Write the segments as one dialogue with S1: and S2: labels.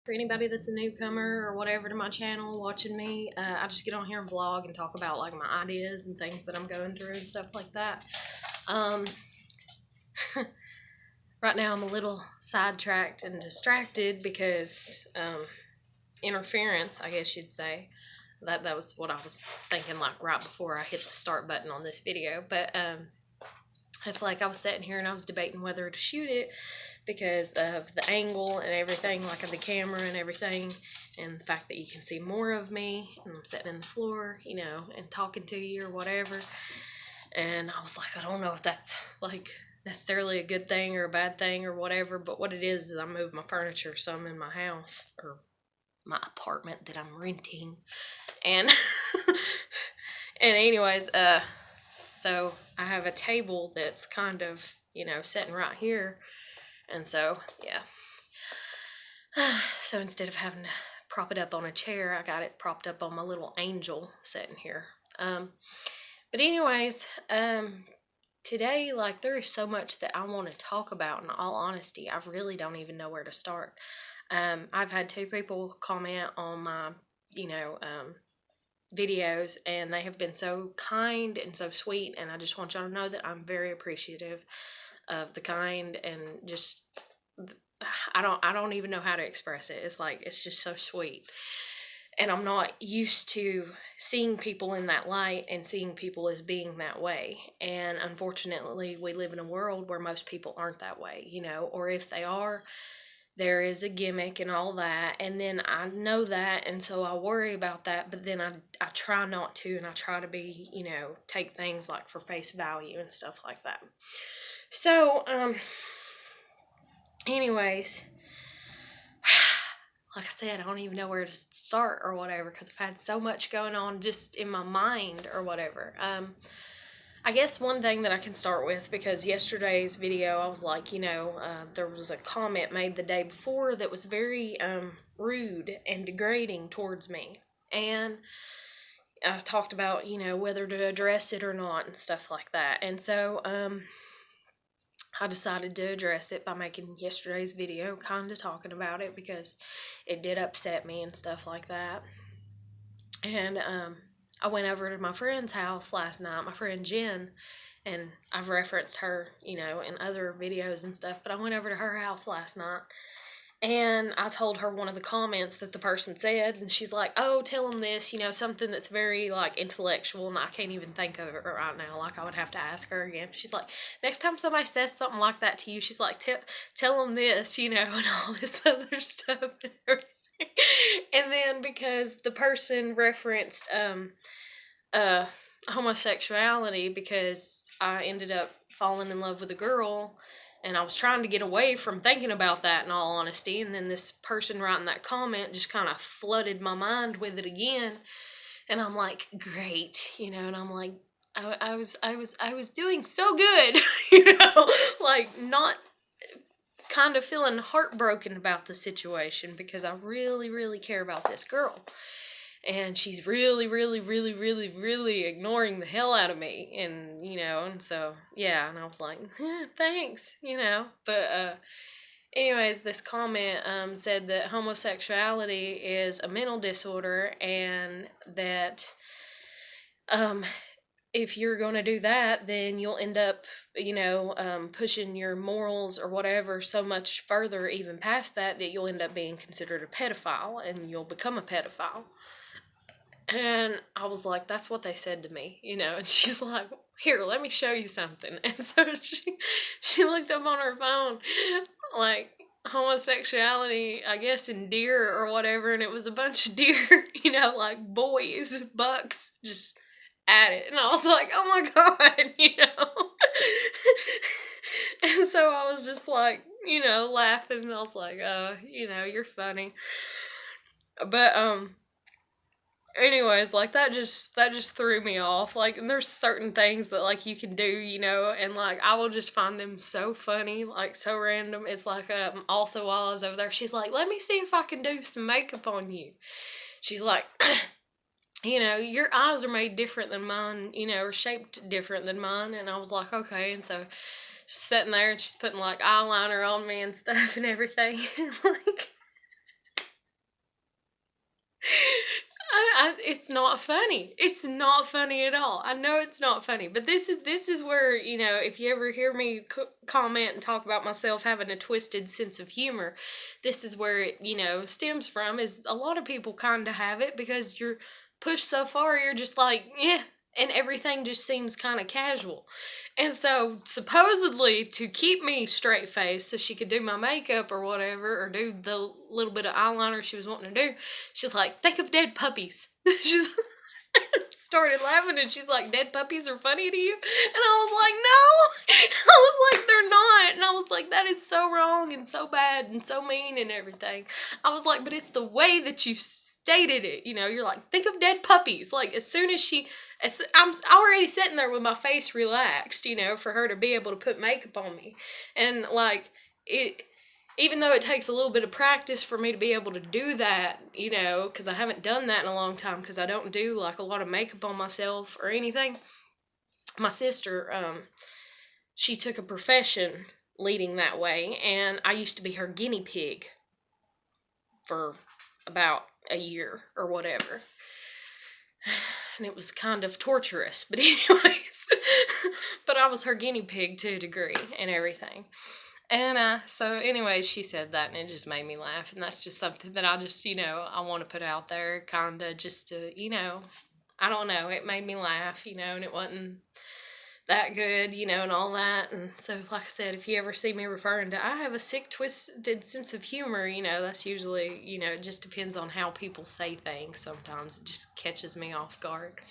S1: For anybody that's a newcomer or whatever to my channel watching me, I just get on here and vlog and talk about like my ideas and things that I'm going through and stuff like that. Um, right now I'm a little sidetracked and distracted because interference, I guess you'd say. That was what I was thinking like right before I hit the start button on this video. But it's like I was sitting here and I was debating whether to shoot it because of the angle and everything, like of the camera and everything, and the fact that you can see more of me and I'm sitting in the floor, you know, and talking to you or whatever. And I was like, I don't know if that's like necessarily a good thing or a bad thing or whatever, but what it is I moved my furniture, so I'm in my house or my apartment that I'm renting. And and anyways, so I have a table that's kind of, you know, sitting right here. And so, yeah. So instead of having to prop it up on a chair, I got it propped up on my little angel sitting here. But anyways, today, like, there is so much that I want to talk about. In all honesty, I really don't even know where to start. I've had 2 people comment on my, you know, videos, and they have been so kind and so sweet, and I just want y'all to know that I'm very appreciative of the kind, and just I don't even know how to express it. It's like, it's just so sweet. And I'm not used to seeing people in that light and seeing people as being that way. And unfortunately, we live in a world where most people aren't that way, you know, or if they are, there is a gimmick and all that. And then I know that, and so I worry about that, but then I try not to, and I try to be, you know, take things like for face value and stuff like that. So, anyways, like I said, I don't even know where to start or whatever, because I've had so much going on just in my mind or whatever. I guess one thing that I can start with, because yesterday's video, I was like, you know, there was a comment made the day before that was very rude and degrading towards me. And I talked about, you know, whether to address it or not and stuff like that. And so, I decided to address it by making yesterday's video, kind of talking about it, because it did upset me and stuff like that. And I went over to my friend's house last night, my friend Jen, and I've referenced her, you know, in other videos and stuff, but I went over to her house last night, and I told her one of the comments that the person said, and she's like, oh, tell them this, you know, something that's very, like, intellectual, and I can't even think of it right now. Like, I would have to ask her again. She's like, next time somebody says something like that to you, she's like, tell them this, you know, and all this other stuff and everything. And then because the person referenced homosexuality, because I ended up falling in love with a girl, and I was trying to get away from thinking about that, in all honesty, and then this person writing that comment just kind of flooded my mind with it again, and I'm like, great, you know, and I'm like, I was doing so good, you know, like, not kind of feeling heartbroken about the situation, because I really, really care about this girl. And she's really, really, really, really, really ignoring the hell out of me. And, you know, and so, yeah, and I was like, thanks, you know. But, anyways, this comment said that homosexuality is a mental disorder, and that if you're going to do that, then you'll end up, you know, pushing your morals or whatever so much further, even past that, that you'll end up being considered a pedophile, and you'll become a pedophile. And I was like, that's what they said to me, you know. And she's like, here, let me show you something. And so she looked up on her phone, like, homosexuality, I guess, in deer or whatever. And it was a bunch of deer, you know, like boys, bucks, just at it. And I was like, oh my God, you know. And so I was just like, you know, laughing. And I was like, you know, you're funny. But, anyways, like, that just threw me off. Like, and there's certain things that, like, you can do, you know, and, like, I will just find them so funny, like, so random. It's like, also while I was over there, she's like, let me see if I can do some makeup on you. She's like, you know, your eyes are made different than mine, you know, or shaped different than mine. And I was like, okay. And so she's sitting there and she's putting, like, eyeliner on me and stuff and everything. Like, it's not funny. It's not funny at all. I know it's not funny, but this is where, if you ever hear me comment and talk about myself having a twisted sense of humor, this is where it, stems from. Is a lot of people kind of have it because you're pushed so far, you're just like, yeah, and everything just seems kind of casual. And so, supposedly, to keep me straight faced so she could do my makeup or whatever, or do the little bit of eyeliner she was wanting to do, she's like, think of dead puppies. She's started laughing and she's like, dead puppies are funny to you? And I was like, no. I was like, they're not. And I was like, that is so wrong and so bad and so mean and everything. I was like, but it's the way that you stated it. You're like, think of dead puppies. Like, as soon as I'm already sitting there with my face relaxed, for her to be able to put makeup on me. And like, even though it takes a little bit of practice for me to be able to do that, because I haven't done that in a long time, because I don't do like a lot of makeup on myself or anything. My sister, she took a profession leading that way, and I used to be her guinea pig for about a year or whatever. And it was kind of torturous, but anyways, but I was her guinea pig to a degree and everything. And so anyways, she said that, and it just made me laugh, and that's just something that I just, I want to put out there, kind of just to, I don't know, it made me laugh, and it wasn't that good, and all that. And so, like I said, if you ever see me referring to, I have a sick, twisted sense of humor, that's usually, it just depends on how people say things. Sometimes it just catches me off guard.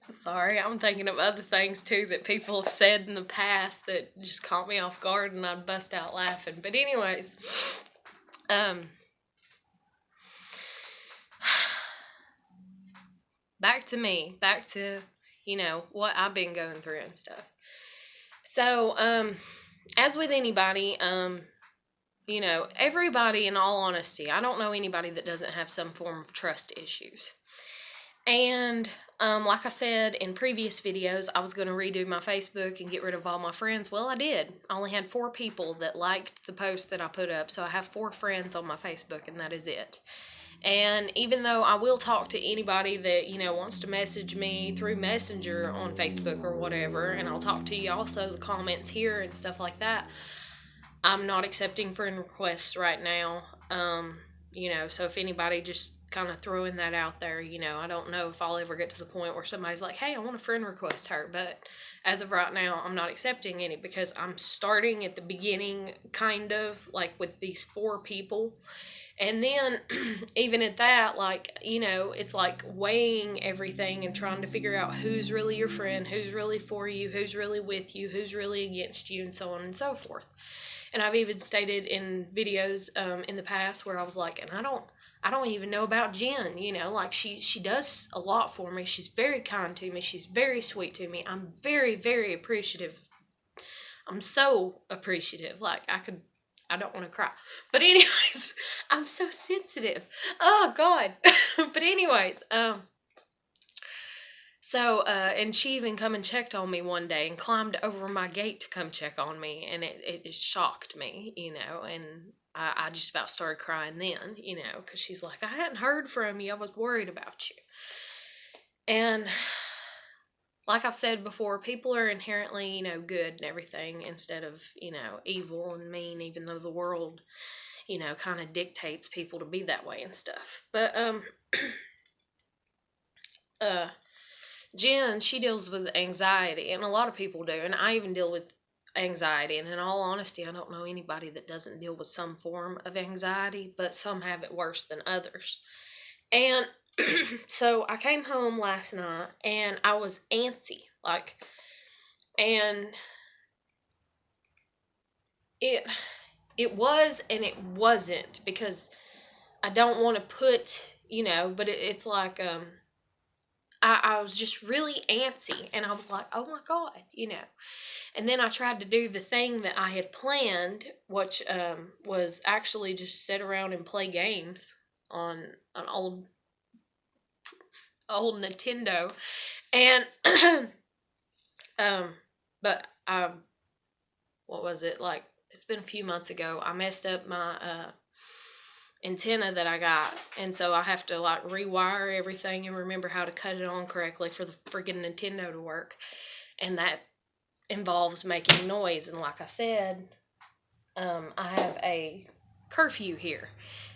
S1: Sorry, I'm thinking of other things too that people have said in the past that just caught me off guard and I'd bust out laughing. But anyways, back to me, what I've been going through and stuff. So, as with anybody, everybody, in all honesty, I don't know anybody that doesn't have some form of trust issues. And, like I said in previous videos, I was going to redo my Facebook and get rid of all my friends. Well, I did. I only had 4 people that liked the post that I put up, so I have 4 friends on my Facebook, and that is it. And even though I will talk to anybody that, wants to message me through Messenger on Facebook or whatever, and I'll talk to you also, the comments here and stuff like that, I'm not accepting friend requests right now. So if anybody, just kind of throwing that out there, I don't know if I'll ever get to the point where somebody's like, hey, I want a friend request her, but as of right now, I'm not accepting any, because I'm starting at the beginning, kind of, like with these 4 people. And then, even at that, like, it's like weighing everything and trying to figure out who's really your friend, who's really for you, who's really with you, who's really against you, and so on and so forth. And I've even stated in videos in the past where I was like, and I don't even know about Jen, like she does a lot for me. She's very kind to me. She's very sweet to me. I'm very, very appreciative. I'm so appreciative. Like, I don't want to cry. But anyways, I'm so sensitive. Oh, God. But anyways, and she even come and checked on me one day and climbed over my gate to come check on me, and it shocked me, and I just about started crying then, because she's like, I hadn't heard from you. I was worried about you. And like I've said before, people are inherently, good and everything, instead of, evil and mean, even though the world, kind of dictates people to be that way and stuff. But, Jen, she deals with anxiety, and a lot of people do, and I even deal with anxiety, and in all honesty, I don't know anybody that doesn't deal with some form of anxiety, but some have it worse than others. And so I came home last night, and I was antsy, and it was and it wasn't, because I don't want to put, but it's like, I was just really antsy, and I was like, oh my God, and then I tried to do the thing that I had planned, which was actually just sit around and play games on an old Nintendo, and but what was it, like, it's been a few months ago, I messed up my antenna that I got, and so I have to like rewire everything and remember how to cut it on correctly for the freaking Nintendo to work, and that involves making noise. And like I said, I have a curfew here,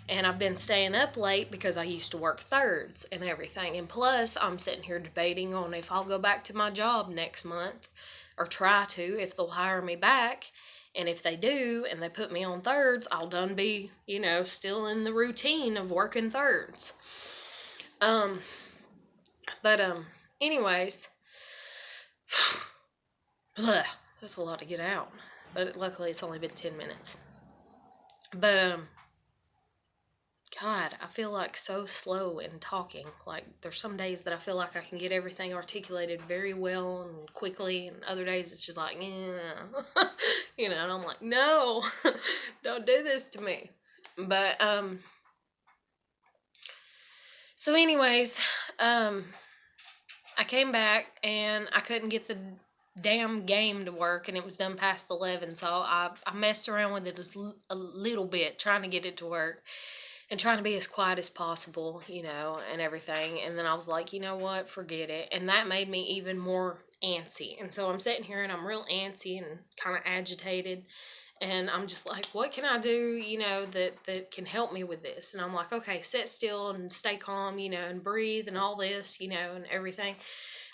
S1: and I've been staying up late because I used to work thirds and everything, and plus I'm sitting here debating on if I'll go back to my job next month, or try to, if they'll hire me back. And if they do and they put me on thirds, I'll done be, still in the routine of working thirds. But anyways, that's a lot to get out. But luckily it's only been 10 minutes. But God, I feel like so slow in talking. Like, there's some days that I feel like I can get everything articulated very well and quickly, and other days it's just like, yeah. And I'm like, no, don't do this to me. But, so anyways, I came back and I couldn't get the damn game to work, and it was done past 11, so I messed around with it a little bit, trying to get it to work. And trying to be as quiet as possible, and everything. And then I was like, you know what, forget it. And that made me even more antsy. And so I'm sitting here and I'm real antsy and kind of agitated. And I'm just like, what can I do, that can help me with this? And I'm like, okay, sit still and stay calm, and breathe and all this, and everything.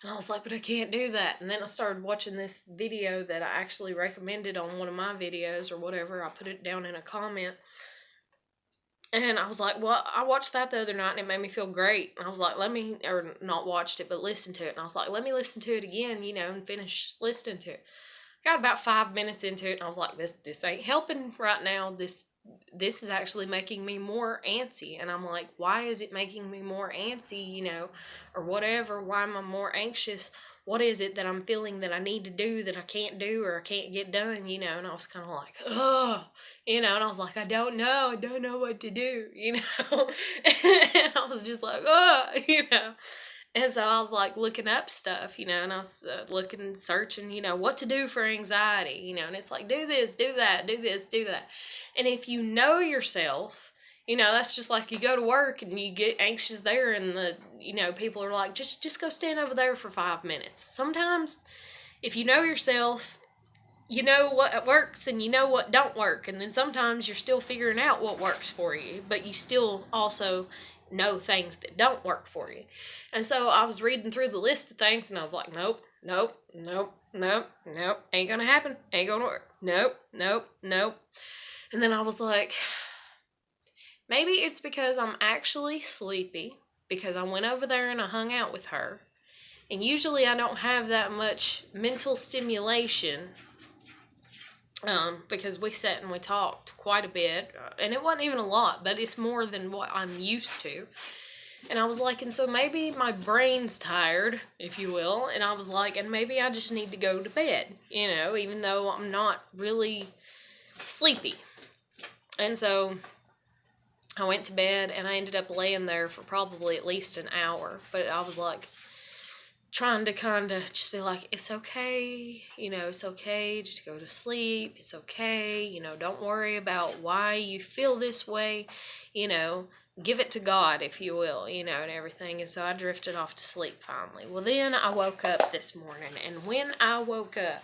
S1: And I was like, but I can't do that. And then I started watching this video that I actually recommended on one of my videos or whatever. I put it down in a comment. And I was like, well, I watched that the other night and it made me feel great. And I was like, or not watched it, but listened to it. And I was like, let me listen to it again, and finish listening to it. Got about 5 minutes into it and I was like, this ain't helping right now. This is actually making me more antsy. And I'm like, why is it making me more antsy, or whatever? Why am I more anxious? What is it that I'm feeling that I need to do that I can't do or I can't get done, And I was kind of like, oh, and I was like, I don't know what to do, And I was just like, oh, And so I was like looking up stuff, and I was looking, searching, what to do for anxiety, and it's like, do this, do that, do this, do that. And if you know yourself, that's just like you go to work and you get anxious there and people are like, just go stand over there for 5 minutes. Sometimes if you know yourself, you know what works and you know what don't work. And then sometimes you're still figuring out what works for you, but you still also know things that don't work for you. And so I was reading through the list of things and I was like, nope, ain't gonna happen, ain't gonna work, nope. And then I was like, maybe it's because I'm actually sleepy, because I went over there and I hung out with her. And usually I don't have that much mental stimulation, because we sat and we talked quite a bit, and it wasn't even a lot, but it's more than what I'm used to. And I was like, and so maybe my brain's tired, if you will, and I was like, and maybe I just need to go to bed, even though I'm not really sleepy. And so I went to bed, and I ended up laying there for probably at least an hour, but I was like, trying to kind of just be like, it's okay, it's okay, just go to sleep, it's okay, don't worry about why you feel this way, give it to God, if you will, and everything. And so I drifted off to sleep finally. Well, then I woke up this morning, and when I woke up,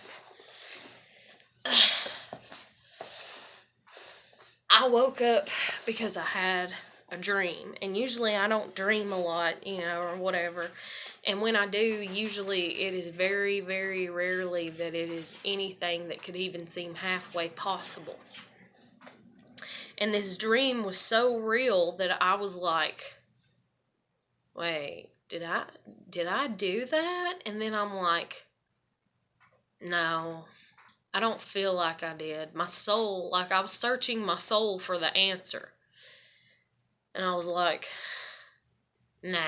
S1: I woke up because I had a dream, and usually I don't dream a lot, or whatever, and when I do, usually it is very, very rarely that it is anything that could even seem halfway possible. And this dream was so real that I was like, wait, did I do that? And then I'm like, no, I don't feel like I did. My soul, like I was searching my soul for the answer. And I was like, nah.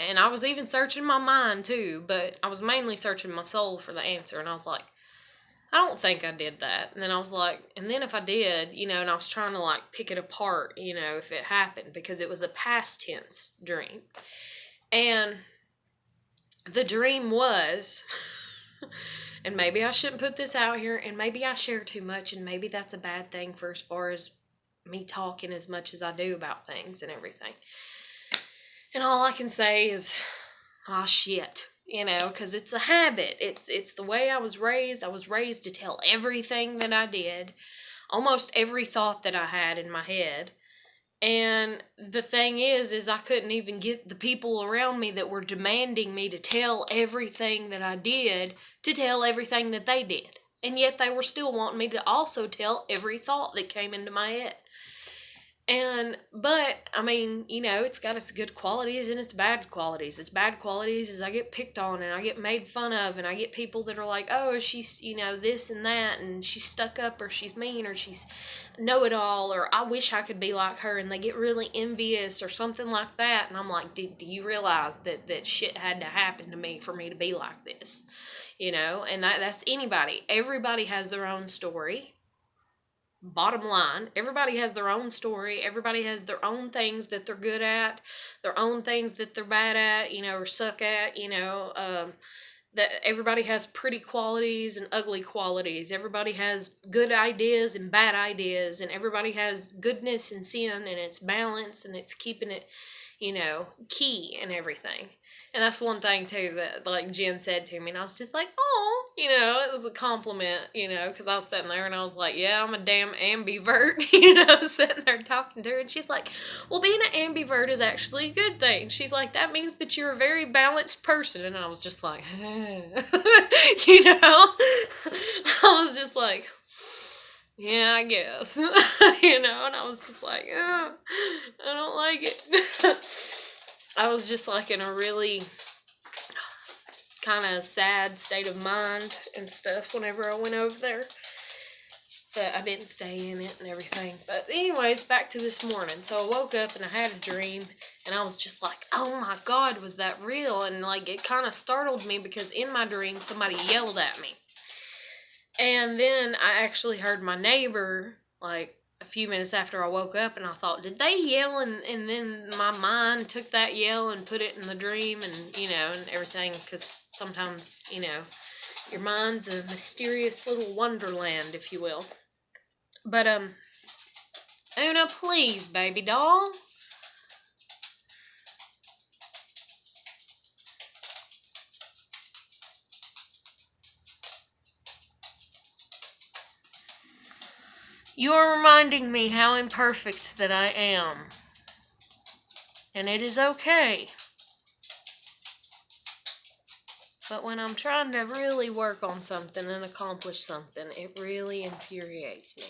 S1: And I was even searching my mind too, but I was mainly searching my soul for the answer. And I was like, I don't think I did that. And then I was like, and then if I did, and I was trying to like pick it apart, if it happened, because it was a past tense dream. And the dream was, and maybe I shouldn't put this out here, and maybe I share too much, and maybe that's a bad thing for as far as me talking as much as I do about things and everything. And all I can say is, ah, shit, you know, because it's a habit. It's the way I was raised. I was raised to tell everything that I did, almost every thought that I had in my head. And the thing is I couldn't even get the people around me that were demanding me to tell everything that I did to tell everything that they did. And yet they were still wanting me to also tell every thought that came into my head. But, I mean, you know, it's got its good qualities and its bad qualities. Its bad qualities is I get picked on and I get made fun of and I get people that are like, oh, she's, you know, this and that and she's stuck up or she's mean or she's know-it-all or I wish I could be like her, and they get really envious or something like that. And I'm like, do you realize that shit had to happen to me for me to be like this? You know, and that's anybody. Everybody has their own story. Bottom line, everybody has their own story. Everybody has their own things that they're good at, their own things that they're bad at, you know, or suck at, you know. That everybody has pretty qualities and ugly qualities. Everybody has good ideas and bad ideas, and everybody has goodness and sin, and it's balance, and it's keeping it, you know, key and everything. And that's one thing, too, that, like, Jen said to me, and I was just like, oh, you know, it was a compliment, you know, because I was sitting there, and I was like, yeah, I'm a damn ambivert, you know, sitting there talking to her, and she's like, well, being an ambivert is actually a good thing. She's like, that means that you're a very balanced person, and I was just like, you know, I was just like, yeah, I guess, you know, and I was just like, I don't like it. I was just like in a really kind of sad state of mind and stuff whenever I went over there. But I didn't stay in it and everything. But anyways, back to this morning. So I woke up and I had a dream and I was just like, oh my God, was that real? And like it kind of startled me because in my dream somebody yelled at me. And then I actually heard my neighbor like a few minutes after I woke up, and I thought, did they yell? And then my mind took that yell and put it in the dream, and you know, and everything, because sometimes, you know, your mind's a mysterious little wonderland, if you will. But Una, please, baby doll. You are reminding me how imperfect that I am. And it is okay. But when I'm trying to really work on something and accomplish something, it really infuriates me.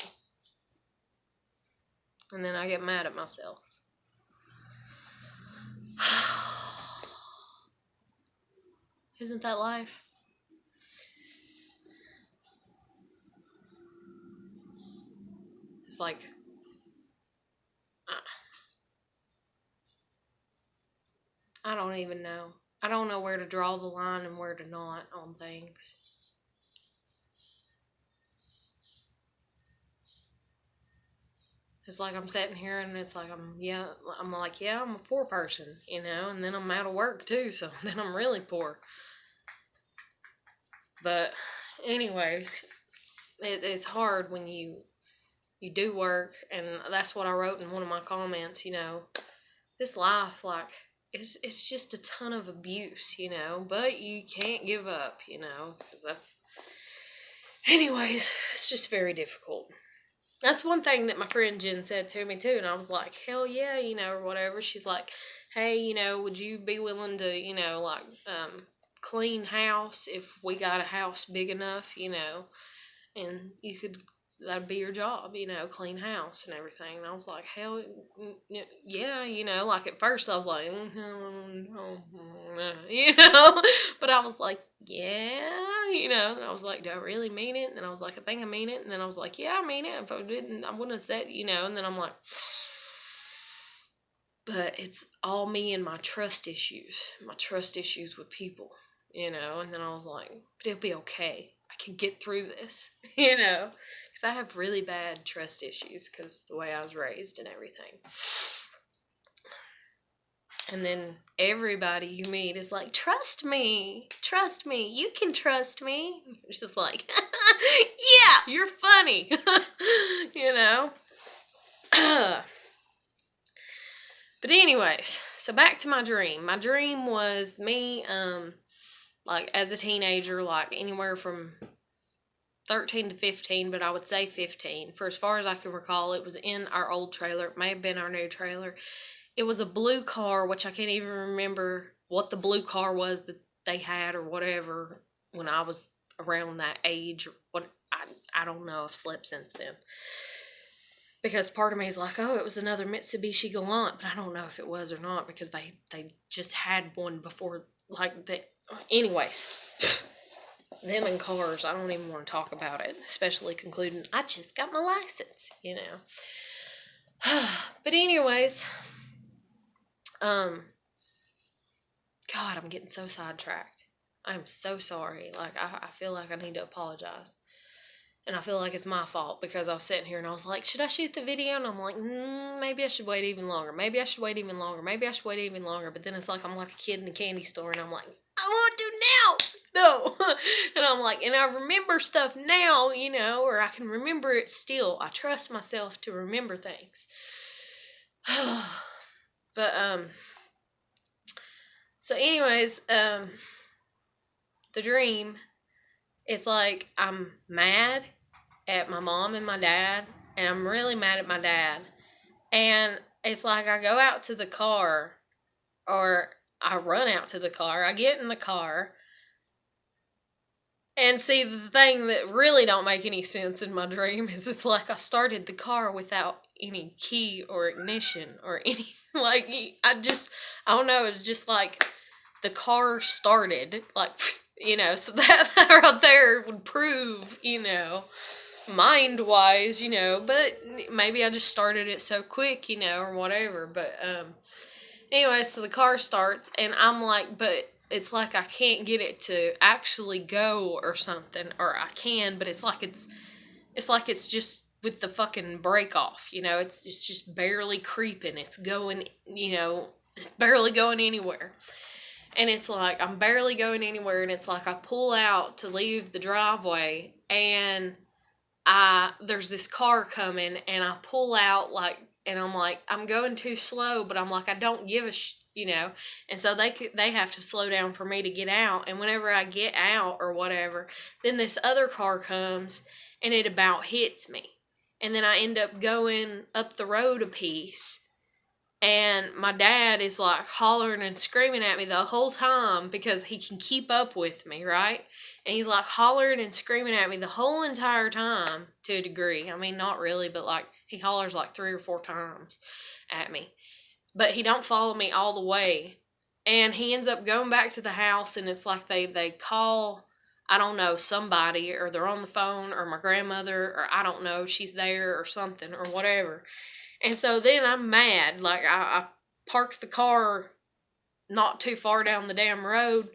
S1: And then I get mad at myself. Isn't that life? It's like, I don't even know. I don't know where to draw the line and where to not on things. It's like I'm sitting here and it's like I'm a poor person, you know, and then I'm out of work too, so then I'm really poor. But anyways, it's hard when you do work, and that's what I wrote in one of my comments, you know, this life, like, it's just a ton of abuse, you know, but you can't give up, you know, because that's, anyways, it's just very difficult. That's one thing that my friend Jen said to me too, and I was like, hell yeah, you know, or whatever. She's like, hey, you know, would you be willing to, you know, like, clean house if we got a house big enough, you know, and you could, that'd be your job, you know, clean house and everything. And I was like, hell yeah, you know, like at first I was like, you know, but I was like, yeah, you know, and I was like, do I really mean it? And then I was like, I think I mean it. And then I was like, yeah, I mean it. If I didn't, I wouldn't have said, you know, and then I'm like, but it's all me and my trust issues with people, you know, and then I was like, but it'll be okay. I can get through this, you know, because I have really bad trust issues because the way I was raised and everything. And then everybody you meet is like, trust me, you can trust me. You're just like, yeah, you're funny, you know. But anyways, so back to my dream. My dream was me, like as a teenager, like anywhere from 13 to 15, but I would say 15. For as far as I can recall, it was in our old trailer. It may have been our new trailer. It was a blue car, which I can't even remember what the blue car was that they had or whatever when I was around that age. I don't know. I've slept since then. Because part of me is like, oh, it was another Mitsubishi Galant, but I don't know if it was or not because they just had one before, like that. Anyways, them and cars, I don't even want to talk about it, especially concluding I just got my license, you know. But anyways, God, I'm getting so sidetracked. I'm so sorry. Like, I feel like I need to apologize. And I feel like it's my fault because I was sitting here and I was like, should I shoot the video? And I'm like, maybe I should wait even longer. Maybe I should wait even longer. Maybe I should wait even longer. But then it's like I'm like a kid in a candy store and I'm like, I want to now. No. And I'm like, and I remember stuff now, you know, or I can remember it still. I trust myself to remember things. But, so anyways, the dream is like I'm mad at my mom and my dad, and I'm really mad at my dad. And it's like I go out to the car, or I run out to the car, I get in the car, and see, the thing that really don't make any sense in my dream is it's like I started the car without any key or ignition or any, like, I don't know, it's just like the car started, like, you know, so that right there would prove, you know, mind-wise, you know, but maybe I just started it so quick, you know, or whatever, but, anyway, so the car starts, and I'm like, but it's like I can't get it to actually go or something, or I can, but it's like it's just with the fucking brake off, you know, it's just barely creeping, it's going, you know, it's barely going anywhere. And it's like, I'm barely going anywhere, and it's like I pull out to leave the driveway, and there's this car coming, and I pull out, like, and I'm like, I'm going too slow, but I'm like, I don't give a you know, and so they have to slow down for me to get out, and whenever I get out or whatever, then this other car comes, and it about hits me, and then I end up going up the road a piece, and my dad is like hollering and screaming at me the whole time because he can keep up with me, right? And he's like hollering and screaming at me the whole entire time to a degree. I mean, not really, but like he hollers like 3 or 4 times at me. But he don't follow me all the way. And he ends up going back to the house, and it's like they call, I don't know, somebody, or they're on the phone, or my grandmother, or I don't know, she's there or something or whatever. And so then I'm mad. Like, I parked the car not too far down the damn road,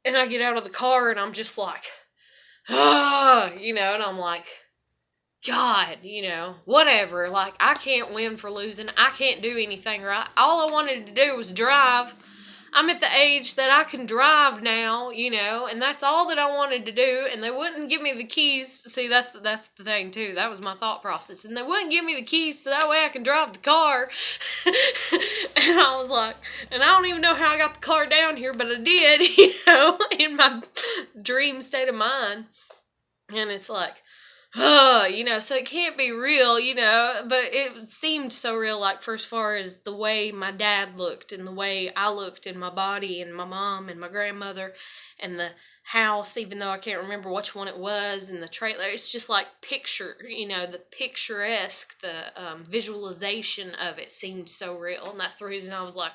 S1: and I get out of the car, and I'm just like, you know, and I'm like, God, you know, whatever. Like, I can't win for losing. I can't do anything right. All I wanted to do was drive. I'm at the age that I can drive now, you know, and that's all that I wanted to do, and they wouldn't give me the keys. See, that's the thing, too. That was my thought process. And they wouldn't give me the keys so that way I can drive the car. And I was like, and I don't even know how I got the car down here, but I did, you know, in my dream state of mind. And it's like, you know, so it can't be real, you know, but it seemed so real, like, for as far as the way my dad looked and the way I looked in my body and my mom and my grandmother and the house, even though I can't remember which one it was, and the trailer. It's just like picture, you know, the picturesque, the visualization of it seemed so real, and that's the reason I was like,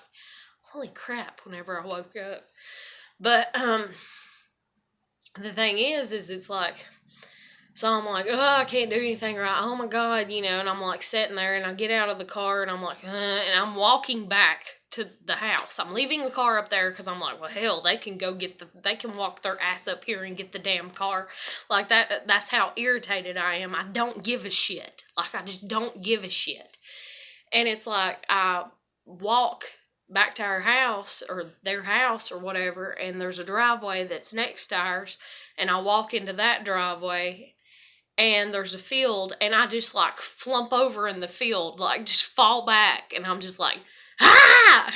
S1: holy crap, whenever I woke up. But the thing is it's like, so I'm like, oh, I can't do anything right. Oh my God, you know, and I'm like sitting there, and I get out of the car, and I'm like, and I'm walking back to the house. I'm leaving the car up there because I'm like, well, hell, they can they can walk their ass up here and get the damn car. Like that, that's how irritated I am. I don't give a shit. Like, I just don't give a shit. And it's like, I walk back to our house, or their house, or whatever, and there's a driveway that's next to ours, and I walk into that driveway, and there's a field, and I just like flump over in the field, like just fall back, and I'm just like, ah,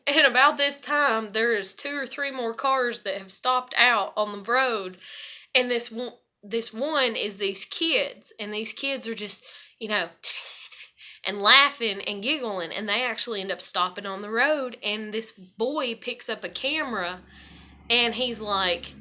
S1: And about this time, there's 2 or 3 more cars that have stopped out on the road, and this one is these kids, and these kids are just, and laughing and giggling, and they actually end up stopping on the road, and this boy picks up a camera, and he's like,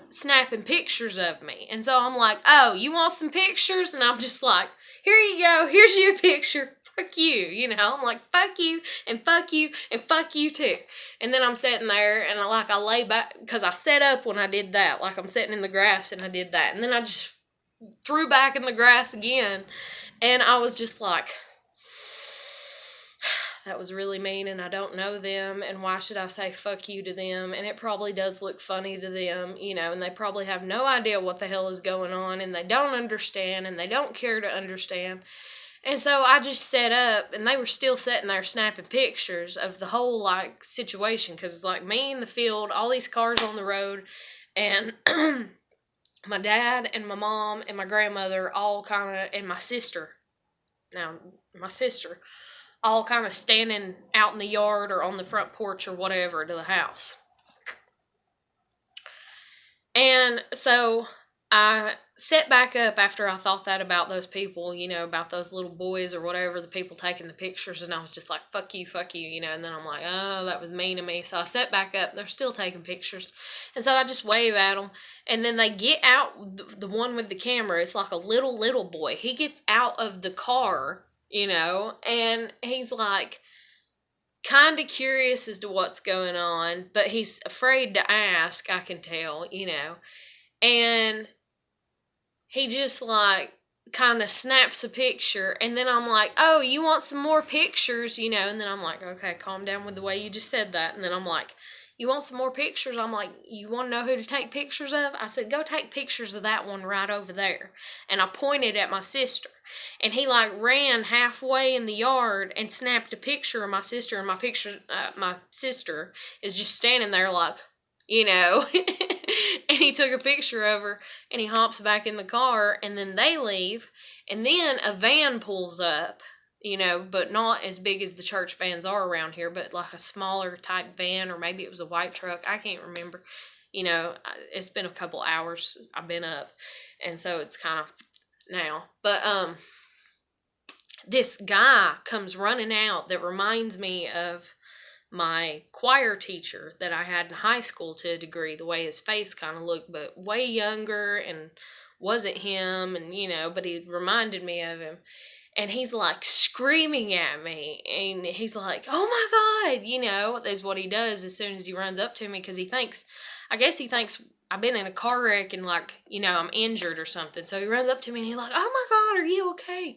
S1: snapping pictures of me. And so I'm like, oh, you want some pictures? And I'm just like, here you go, here's your picture. Fuck you, I'm like, fuck you, and fuck you, and fuck you too. And then I'm sitting there, and I lay back, because I set up when I did that, like I'm sitting in the grass, and I did that. And then I just threw back in the grass again, and I was just like, that was really mean, and I don't know them, and why should I say fuck you to them? And it probably does look funny to them, and they probably have no idea what the hell is going on, and they don't understand, and they don't care to understand. And so I just set up, and they were still sitting there snapping pictures of the whole, situation, because it's like me in the field, all these cars on the road, and my dad and my mom and my grandmother all kind of, and my sister, all kind of standing out in the yard or on the front porch or whatever to the house. And so I set back up after I thought that about those people, about those little boys or whatever, the people taking the pictures, and I was just like, fuck you, and then I'm like, oh, that was mean of me. So I set back up, they're still taking pictures, and so I just wave at them, and then they get out, the one with the camera, it's like a little boy, he gets out of the car, and he's like kind of curious as to what's going on, but he's afraid to ask, I can tell, and he just like kind of snaps a picture, and then I'm like, oh, you want some more pictures, and then I'm like, okay, calm down with the way you just said that, and then I'm like, you want some more pictures? I'm like, you want to know who to take pictures of? I said, go take pictures of that one right over there. And I pointed at my sister. And he ran halfway in the yard and snapped a picture of my sister. And my sister is just standing there and he took a picture of her, and he hops back in the car, and then they leave. And then a van pulls up, but not as big as the church vans are around here, but like a smaller type van, or maybe it was a white truck. I can't remember. It's been a couple hours I've been up, and so it's kind of now. But this guy comes running out that reminds me of my choir teacher that I had in high school to a degree, the way his face kind of looked, but way younger, and wasn't him, and but he reminded me of him. And he's like screaming at me, and he's like, oh my God, is what he does as soon as he runs up to me, because he thinks I've been in a car wreck and I'm injured or something. So he runs up to me and he's like, oh my God, are you okay?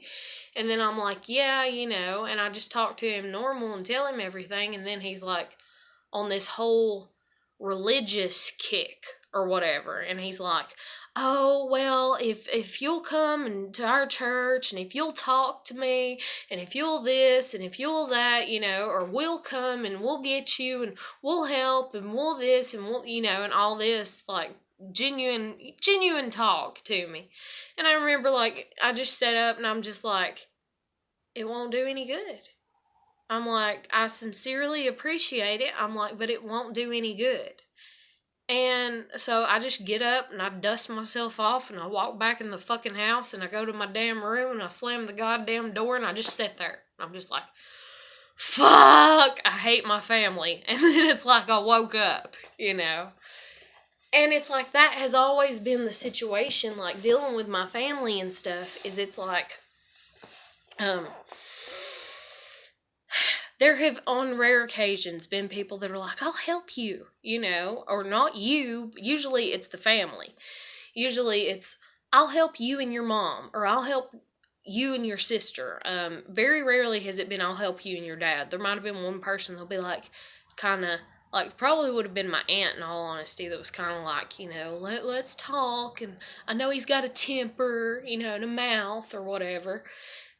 S1: And then I'm like, yeah, and I just talk to him normal and tell him everything. And then he's like on this whole religious kick or whatever. And he's like, oh, well, if you'll come to our church, and if you'll talk to me, and if you'll this, and if you'll that, or we'll come and we'll get you, and we'll help, and we'll this, and we'll, and all this, genuine talk to me. And I remember, I just sat up, and I'm just like, it won't do any good. I'm like, I sincerely appreciate it. I'm like, but it won't do any good. And so I just get up, and I dust myself off, and I walk back in the fucking house, and I go to my damn room, and I slam the goddamn door, and I just sit there. I'm just like, fuck, I hate my family. And then it's like I woke up, And it's like that has always been the situation, dealing with my family and stuff, is it's like, there have, on rare occasions, been people that are like, I'll help you, or not you. Usually it's the family. Usually it's, I'll help you and your mom, or I'll help you and your sister. Very rarely has it been, I'll help you and your dad. There might have been one person that'll be probably would have been my aunt, in all honesty, that was kind of let's talk, and I know he's got a temper, and a mouth or whatever.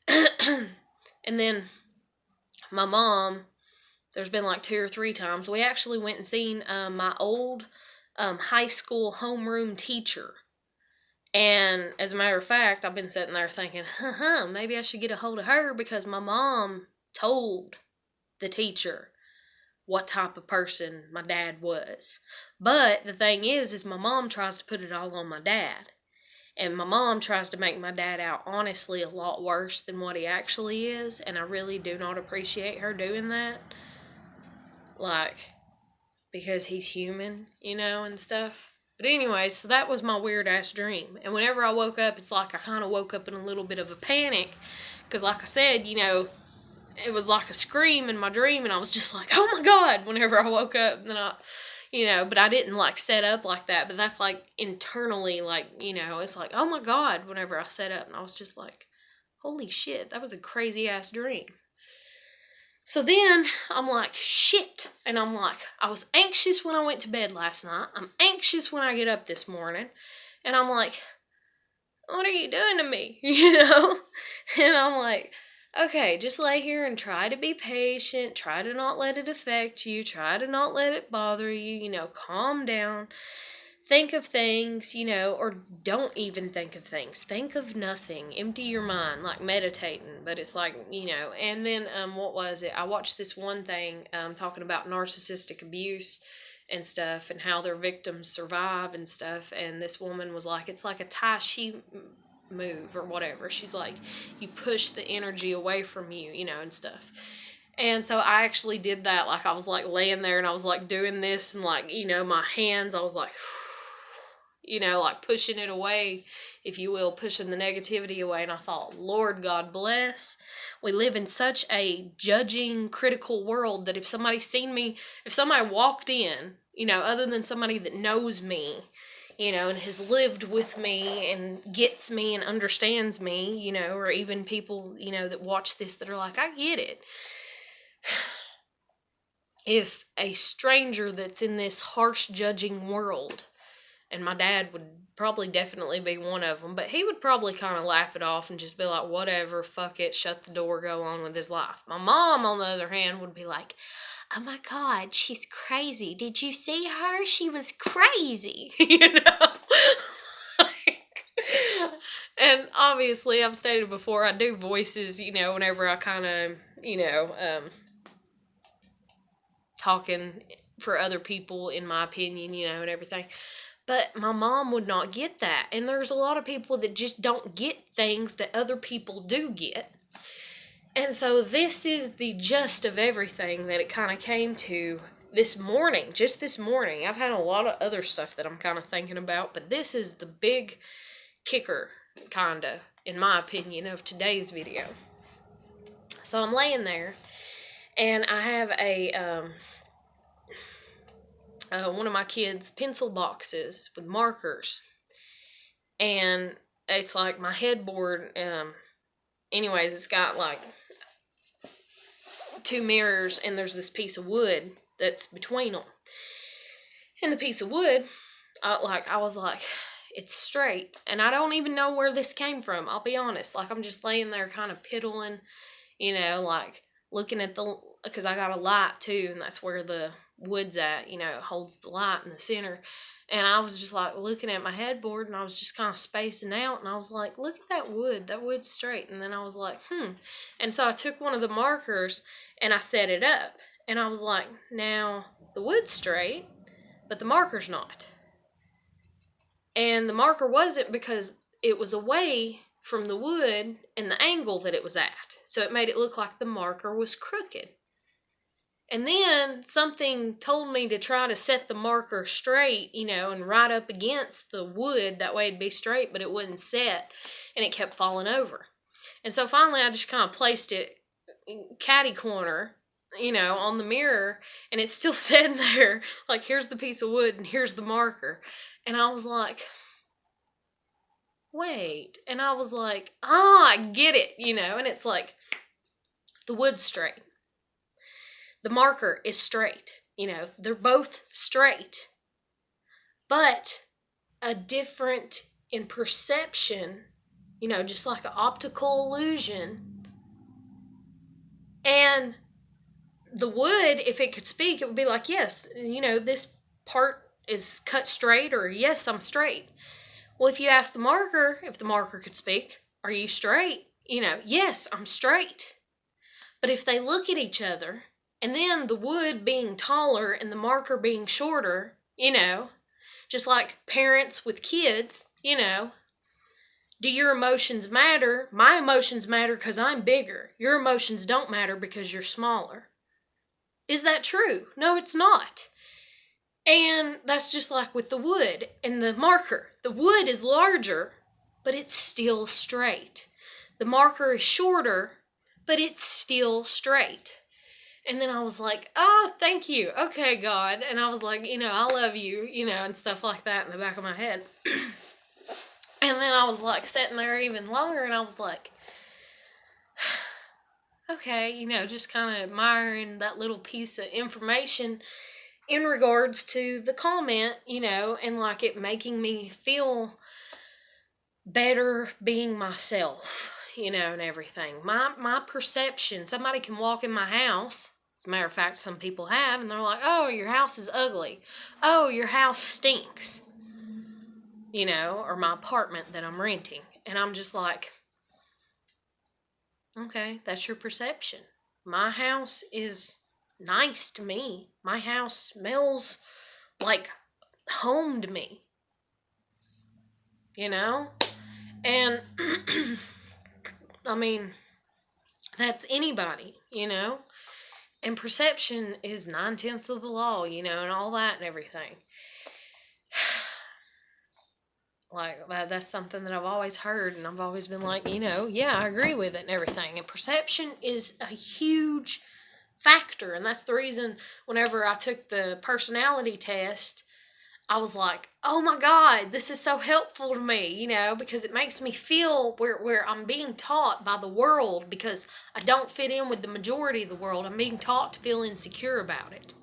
S1: And then my mom, there's been 2 or 3 times. We actually went and seen my old high school homeroom teacher. And as a matter of fact, I've been sitting there thinking, maybe I should get a hold of her because my mom told the teacher what type of person my dad was. But the thing is my mom tries to put it all on my dad. And my mom tries to make my dad out honestly a lot worse than what he actually is. And I really do not appreciate her doing that. Like, because he's human, and stuff. But anyway, so that was my weird-ass dream. And whenever I woke up, it's like I kind of woke up in a little bit of a panic. Because like I said, it was like a scream in my dream. And I was just like, oh my God, whenever I woke up. And then but I didn't like set up like that. But that's like internally, like, it's like, oh my God, whenever I set up. And I was just like, holy shit, that was a crazy-ass dream. So then I'm like, shit. And I'm like, I was anxious when I went to bed last night. I'm anxious when I get up this morning. And I'm like, what are you doing to me? And I'm like, okay, just lay here and try to be patient. Try to not let it affect you. Try to not let it bother you. Calm down. Think of things, or don't even think of things. Think of nothing. Empty your mind, like meditating. But it's like, and then, what was it? I watched this one thing talking about narcissistic abuse and stuff and how their victims survive and stuff. And this woman was like, it's like a Tai Chi move or whatever. She's like, you push the energy away from you, and stuff. And so I actually did that. Like, I was like laying there and I was like doing this and like, my hands, I was like, like pushing it away, if you will, pushing the negativity away. And I thought, Lord God bless. We live in such a judging, critical world that if somebody seen me, if somebody walked in, other than somebody that knows me, and has lived with me and gets me and understands me, or even people, that watch this that are like, I get it. If a stranger that's in this harsh judging world, and my dad would probably definitely be one of them, but he would probably kind of laugh it off and just be like, whatever, fuck it, shut the door, go on with his life. My mom, on the other hand, would be like, oh my God, she's crazy. Did you see her? She was crazy. And obviously, I've stated before, I do voices, whenever I kind of, talking for other people, in my opinion, and everything. But my mom would not get that. And there's a lot of people that just don't get things that other people do get. And so this is the gist of everything that it kind of came to this morning. Just this morning. I've had a lot of other stuff that I'm kind of thinking about. But this is the big kicker, kind of, in my opinion, of today's video. So I'm laying there. And I have one of my kids' pencil boxes with markers. And it's like my headboard, anyways, it's got like 2 mirrors and there's this piece of wood that's between them. And the piece of wood, I was like, it's straight. And I don't even know where this came from, I'll be honest. Like, I'm just laying there kind of piddling, like looking at because I got a light too, and that's where the wood's at, it holds the light in the center. And I was just like looking at my headboard and I was just kind of spacing out and I was like, look at that wood's straight. And then I was like, And so I took one of the markers and I set it up and I was like, now the wood's straight, but the marker's not. And the marker wasn't because it was away from the wood and the angle that it was at. So it made it look like the marker was crooked. And then something told me to try to set the marker straight, and right up against the wood. That way it'd be straight, but it wouldn't set. And it kept falling over. And so finally I just kind of placed it catty corner, on the mirror. And it's still sitting there. Like, here's the piece of wood and here's the marker. And I was like, wait. And I was like, I get it, And it's like, the wood's straight. The marker is straight, they're both straight, but a different in perception, just like an optical illusion. And the wood, if it could speak, it would be like, yes, this part is cut straight, or yes, I'm straight. Well, if you ask the marker, if the marker could speak, are you straight? Yes, I'm straight. But if they look at each other, and then the wood being taller and the marker being shorter, just like parents with kids, do your emotions matter? My emotions matter because I'm bigger. Your emotions don't matter because you're smaller. Is that true? No, it's not. And that's just like with the wood and the marker. The wood is larger, but it's still straight. The marker is shorter, but it's still straight. And then I was like, oh, thank you. Okay, God. And I was like, I love you, and stuff like that in the back of my head. And then I was like sitting there even longer, and I was like, okay, just kind of admiring that little piece of information in regards to the comment, and like it making me feel better being myself, and everything. My perception, somebody can walk in my house. As a matter of fact, some people have, and they're like, oh, your house is ugly. Oh, your house stinks. Or my apartment that I'm renting. And I'm just like, okay, that's your perception. My house is nice to me. My house smells like home to me. And I mean, that's anybody, and perception is 9/10 of the law, and all that and everything. Like, that's something that I've always heard, and I've always been like, yeah, I agree with it and everything. And perception is a huge factor, and that's the reason whenever I took the personality test, I was like, oh my God, this is so helpful to me, because it makes me feel where I'm being taught by the world, because I don't fit in with the majority of the world. I'm being taught to feel insecure about it.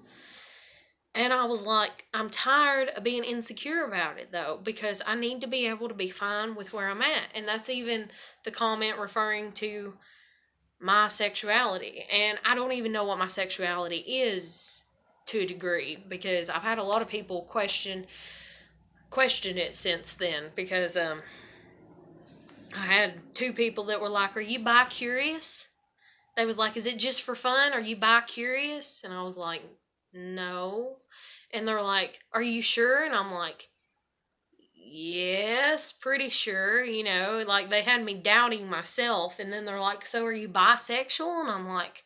S1: And I was like, I'm tired of being insecure about it, though, because I need to be able to be fine with where I'm at. And that's even the comment referring to my sexuality. And I don't even know what my sexuality is to a degree, because I've had a lot of people question it since then, because I had 2 people that were like, are you bi-curious? They was like, is it just for fun? Are you bi-curious? And I was like, no. And they're like, are you sure? And I'm like, yes, pretty sure, like they had me doubting myself. And then they're like, so are you bisexual? And I'm like,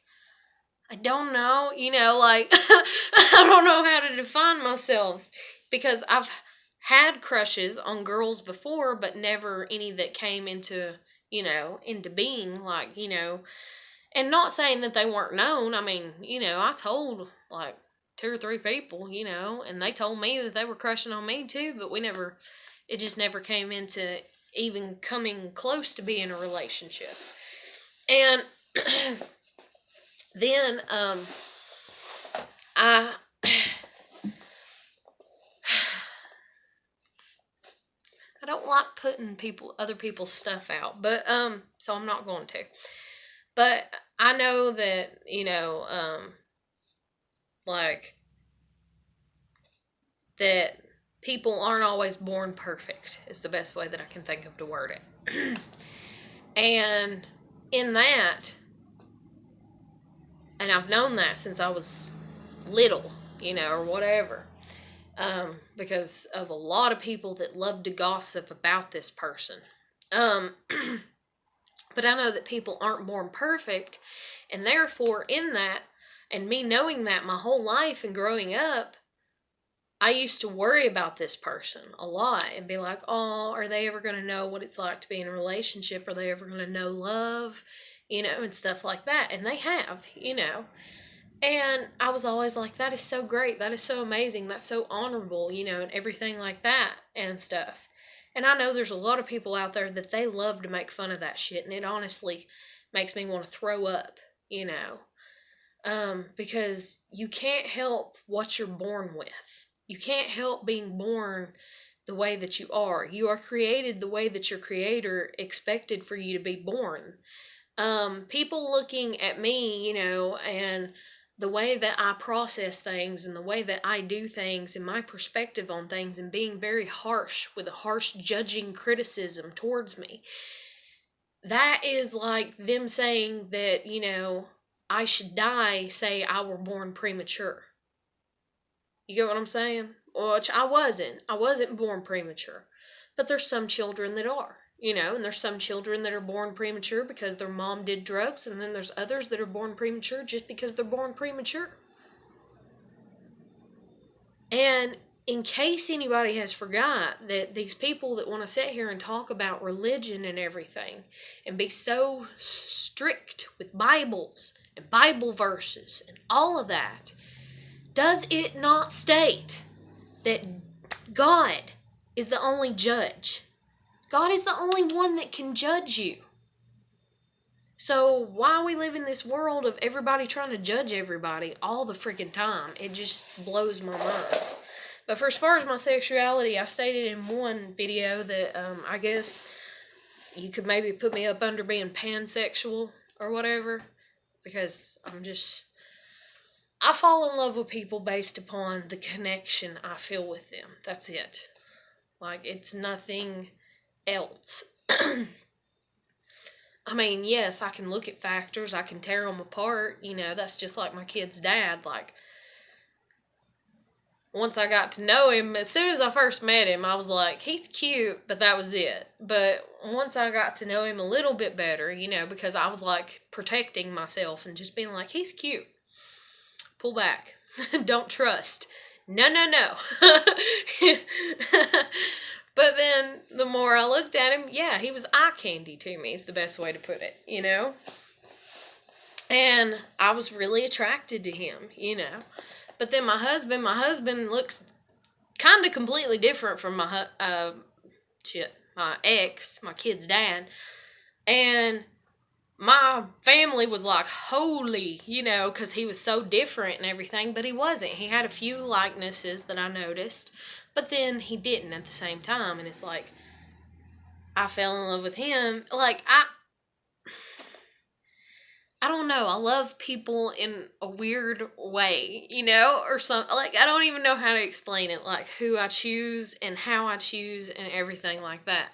S1: I don't know, like, I don't know how to define myself, because I've had crushes on girls before, but never any that came into being, like, and not saying that they weren't known. I mean, I told like 2 or 3 people, and they told me that they were crushing on me too, but it just never came into even coming close to being a relationship. And then I don't like putting other people's stuff out, but so I'm not going to. But I know that, like, that people aren't always born perfect is the best way that I can think of to word it. And in that, and I've known that since I was little, or whatever, because of a lot of people that love to gossip about this person. But I know that people aren't born perfect, and therefore in that, and me knowing that my whole life and growing up, I used to worry about this person a lot and be like, oh, are they ever going to know what it's like to be in a relationship? Are they ever going to know love? And stuff like that. And they have, And I was always like, that is so great. That is so amazing. That's so honorable, and everything like that and stuff. And I know there's a lot of people out there that they love to make fun of that shit. And it honestly makes me want to throw up, because you can't help what you're born with. You can't help being born the way that you are. You are created the way that your creator expected for you to be born. People looking at me, and the way that I process things and the way that I do things and my perspective on things and being very harsh with a harsh judging criticism towards me. That is like them saying that, I should die, say I were born premature. You get what I'm saying? Which I wasn't. I wasn't born premature. But there's some children that are. And there's some children that are born premature because their mom did drugs, and then there's others that are born premature just because they're born premature. And in case anybody has forgot that these people that want to sit here and talk about religion and everything and be so strict with Bibles and Bible verses and all of that, does it not state that God is the only judge? God is the only one that can judge you. So why we live in this world of everybody trying to judge everybody all the freaking time? It just blows my mind. But for as far as my sexuality, I stated in one video that I guess you could maybe put me up under being pansexual or whatever, because I fall in love with people based upon the connection I feel with them. That's it. Like, it's nothing else. I mean, yes, I can look at factors, I can tear them apart, that's just like my kid's dad. Like, once I got to know him, as soon as I first met him, I was like, he's cute, but that was it. But once I got to know him a little bit better, because I was like protecting myself and just being like, he's cute. Pull back. Don't trust. No. But then the more I looked at him, yeah, he was eye candy to me, is the best way to put it, And I was really attracted to him, But then my husband looks kind of completely different from my ex, my kid's dad. And my family was like, holy, because he was so different and everything, but he wasn't. He had a few likenesses that I noticed, but then he didn't at the same time, and it's like, I fell in love with him. Like, I don't know, I love people in a weird way, or something. Like, I don't even know how to explain it, like, who I choose and how I choose and everything like that.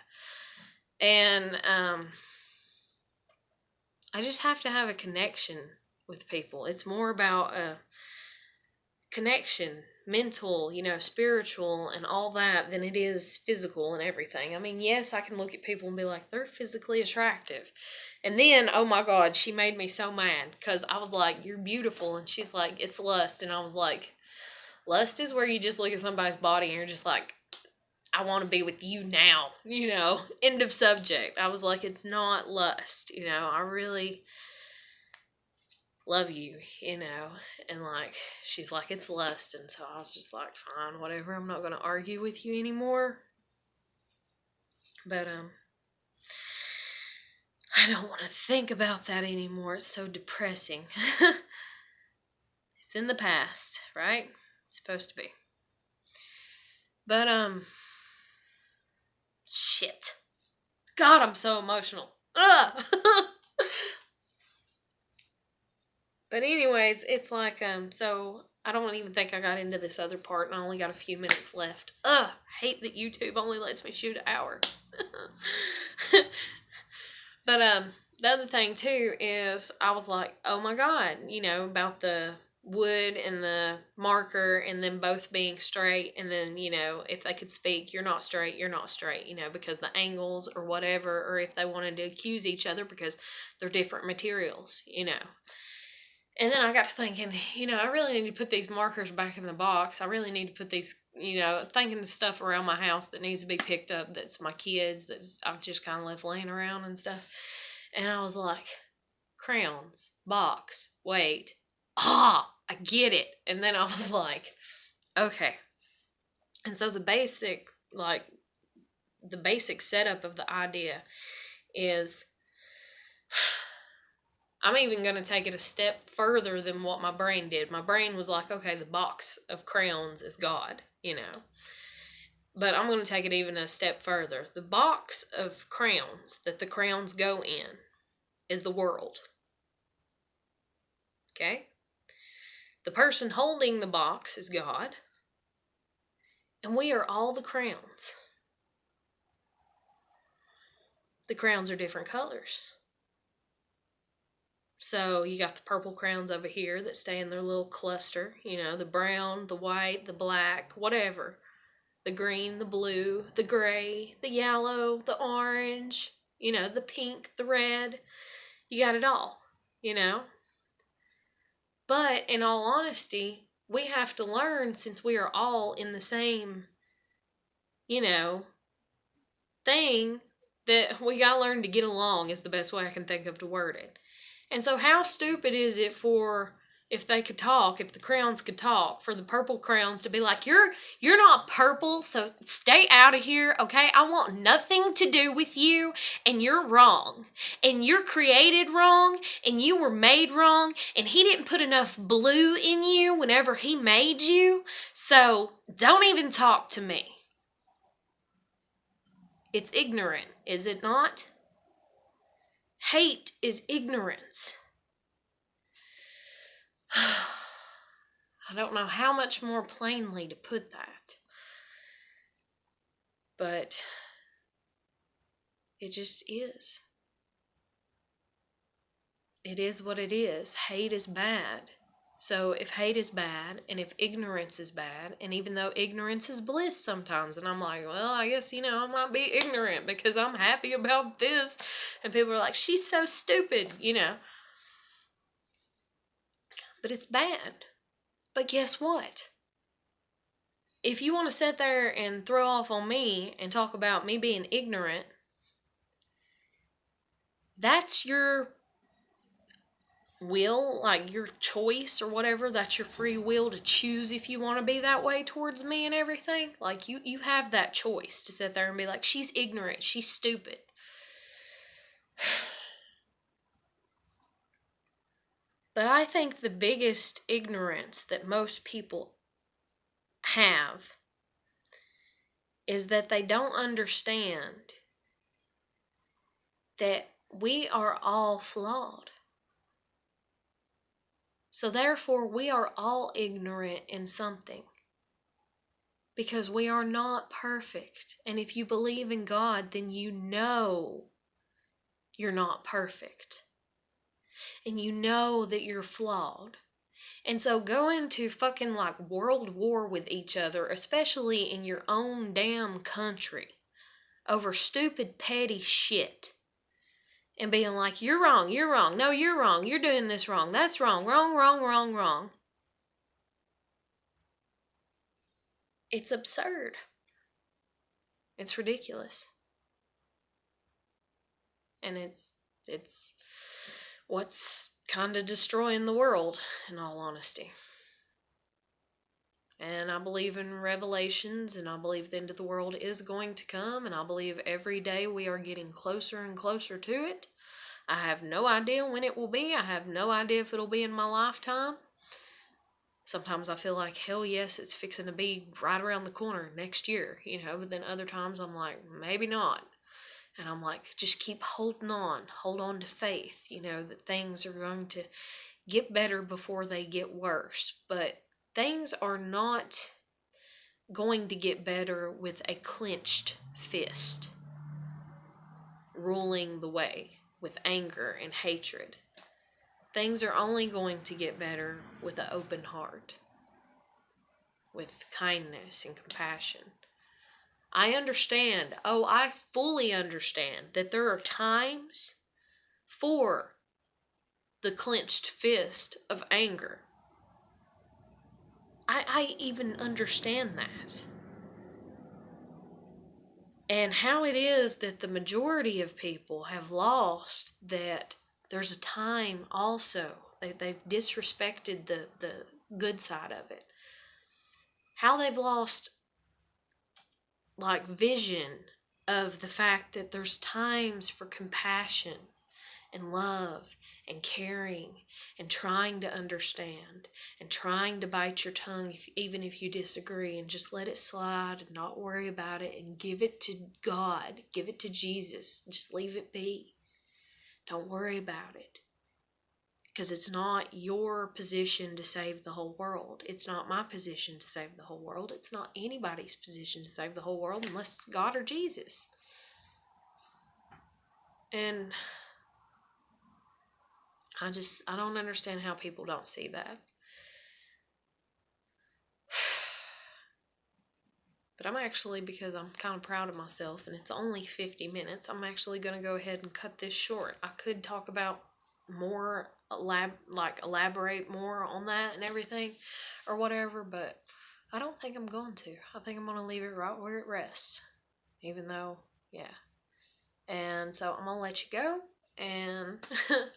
S1: And, I just have to have a connection with people. It's more about a connection, mental, spiritual and all that, than it is physical and everything. I mean, yes, I can look at people and be like, they're physically attractive. And then, oh my God, she made me so mad because I was like, you're beautiful. And she's like, it's lust. And I was like, lust is where you just look at somebody's body and you're just like, I want to be with you now, end of subject. I was like, it's not lust, I really love you, and like, she's like, it's lust. And so I was just like, fine, whatever. I'm not going to argue with you anymore. But, I don't want to think about that anymore. It's so depressing. It's in the past, right? It's supposed to be. But, shit. God, I'm so emotional. Ugh! But anyways, it's like, so I don't even think I got into this other part, and I only got a few minutes left. Ugh, I hate that YouTube only lets me shoot an hour. But, the other thing too is I was like, oh my God, about the wood and the marker and them both being straight, and then, if they could speak, you're not straight, because the angles or whatever, or if they wanted to accuse each other because they're different materials, And then I got to thinking, I really need to put these markers back in the box. I really need to put these, thinking of stuff around my house that needs to be picked up, that's my kids, that I've just kind of left laying around and stuff. And I was like, crayons, box, wait, I get it. And then I was like, okay. And so the basic setup of the idea is, I'm even going to take it a step further than what my brain did. My brain was like, okay, the box of crayons is God, But I'm going to take it even a step further. The box of crayons that the crayons go in is the world. Okay? The person holding the box is God. And we are all the crowns. The crowns are different colors. So you got the purple crowns over here that stay in their little cluster. You know, the brown, the white, the black, whatever. The green, the blue, the gray, the yellow, the orange, you know, the pink, the red. You got it all, you know. But in all honesty, we have to learn, since we are all in the same, you know, thing, that we gotta learn to get along is the best way I can think of to word it. And so how stupid is it for, if they could talk, if the crowns could talk, for the purple crowns to be like, you're not purple, so stay out of here, okay? I want nothing to do with you, and you're wrong. And you're created wrong, and you were made wrong, and he didn't put enough blue in you whenever he made you, so don't even talk to me. It's ignorant, is it not? Hate is ignorance. I don't know how much more plainly to put that. But it just is. It is what it is. Hate is bad. So if hate is bad, and if ignorance is bad, and even though ignorance is bliss sometimes, and I'm like, well, I guess, I might be ignorant because I'm happy about this. And people are like, she's so stupid, But it's bad. But guess what? If you want to sit there and throw off on me and talk about me being ignorant, that's your will, like your choice or whatever. That's your free will to choose if you want to be that way towards me and everything. Like you have that choice to sit there and be like, she's ignorant, she's stupid. But I think the biggest ignorance that most people have is that they don't understand that we are all flawed. So therefore, we are all ignorant in something. Because we are not perfect. And if you believe in God, then you know you're not perfect. And you know that you're flawed. And so go into fucking like world war with each other, especially in your own damn country, over stupid petty shit. And being like, you're wrong, no, you're wrong, you're doing this wrong, that's wrong, wrong. It's absurd. It's ridiculous. And it's what's kind of destroying the world, in all honesty. And I believe in Revelations, and I believe the end of the world is going to come, and I believe every day we are getting closer and closer to it. I have no idea when it will be. I have no idea if it'll be in my lifetime. Sometimes I feel like, hell yes, it's fixing to be right around the corner next year, but then other times I'm like, maybe not. And I'm like, just keep holding on. Hold on to faith, that things are going to get better before they get worse. But things are not going to get better with a clenched fist ruling the way with anger and hatred. Things are only going to get better with an open heart, with kindness and compassion. I understand, I fully understand that there are times for the clenched fist of anger. I even understand that. And how it is that the majority of people have lost that there's a time also. They've disrespected the good side of it. How they've lost vision of the fact that there's times for compassion and love and caring and trying to understand and trying to bite your tongue even if you disagree, and just let it slide and not worry about it and give it to God, give it to Jesus, just leave it be. Don't worry about it. Because it's not your position to save the whole world. It's not my position to save the whole world. It's not anybody's position to save the whole world unless it's God or Jesus. And I don't understand how people don't see that. But I'm actually, because I'm kind of proud of myself and it's only 50 minutes, I'm actually going to go ahead and cut this short. I could talk about more, elaborate more on that and everything or whatever, but I don't think I'm going to. I think I'm going to leave it right where it rests. Even though, yeah. And so I'm going to let you go. And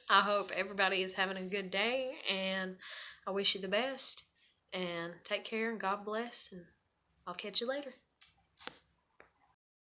S1: I hope everybody is having a good day. And I wish you the best. And take care and God bless. And I'll catch you later.